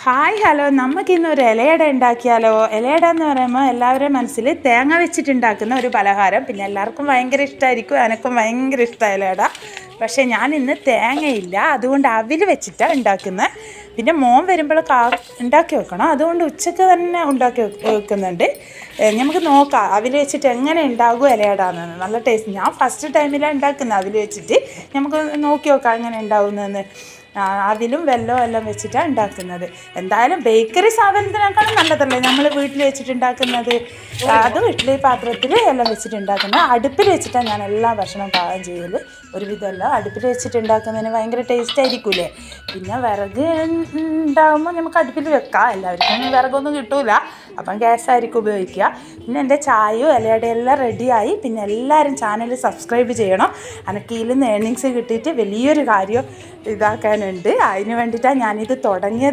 Hi hello നമുക്കിന്ന് ഒരു ഇലയട ഉണ്ടാക്കിയാലോ. ഇലയട എന്ന് പറയുമ്പോൾ എല്ലാവരുടെയും മനസ്സിൽ തേങ്ങ വെച്ചിട്ടുണ്ടാക്കുന്ന ഒരു പലഹാരം. പിന്നെ എല്ലാവർക്കും ഭയങ്കര ഇഷ്ടമായിരിക്കും, എനക്കും ഭയങ്കര ഇഷ്ടമാണ് ഇലയട. പക്ഷേ ഞാൻ ഇന്ന് തേങ്ങയില്ല, അതുകൊണ്ട് അവിൽ വെച്ചിട്ടാണ് ഉണ്ടാക്കുന്നത്. പിന്നെ മോൻ വരുമ്പോൾ ഉണ്ടാക്കി വെക്കണം, അതുകൊണ്ട് ഉച്ചയ്ക്ക് തന്നെ ഉണ്ടാക്കി വെക്കുന്നുണ്ട്. നമുക്ക് നോക്കാം അവിൽ വെച്ചിട്ട് എങ്ങനെ ഉണ്ടാകും ഇലയടാന്ന്. നല്ല ടേസ്റ്റ്. ഞാൻ ഫസ്റ്റ് ടൈമിലാണ് ഉണ്ടാക്കുന്നത് അവിൽ വെച്ചിട്ട്. നമുക്ക് നോക്കി നോക്കാം എങ്ങനെ ഉണ്ടാവുന്നതെന്ന്. അതിലും വെല്ലവും എല്ലാം വെച്ചിട്ടാണ് ഉണ്ടാക്കുന്നത്. എന്തായാലും ബേക്കറി സാധനത്തിനേക്കാളും നല്ലതല്ലേ നമ്മൾ വീട്ടിൽ വെച്ചിട്ടുണ്ടാക്കുന്നത്. അതും ഇഡ്ഡലി പാത്രത്തിൽ എല്ലാം വെച്ചിട്ടുണ്ടാക്കുന്നത്. അടുപ്പിൽ വെച്ചിട്ടാണ് ഞാൻ എല്ലാ ഭക്ഷണവും പാകം ചെയ്യൽ. ഒരുവിധമെല്ലാം അടുപ്പിൽ വെച്ചിട്ടുണ്ടാക്കുന്നതിന് ഭയങ്കര ടേസ്റ്റ് ആയിരിക്കൂലേ. പിന്നെ വിറക് ഉണ്ടാകുമ്പോൾ നമുക്ക് അടുപ്പിൽ വെക്കാം. എല്ലാവർക്കും വിറകൊന്നും കിട്ടൂല, അപ്പം ഗ്യാസായിരിക്കും ഉപയോഗിക്കുക. പിന്നെ എൻ്റെ ചായയും ഇലയുടെയെല്ലാം റെഡിയായി. പിന്നെ എല്ലാവരും ചാനൽ സബ്സ്ക്രൈബ് ചെയ്യണം. എനിക്ക് ഇതിൽ നിന്ന് ഏർണിങ്സ് കിട്ടിയിട്ട് വലിയൊരു കാര്യം ഇതാക്കാനുണ്ട്. അതിന് വേണ്ടിയിട്ടാണ് ഞാനിത് തുടങ്ങിയത്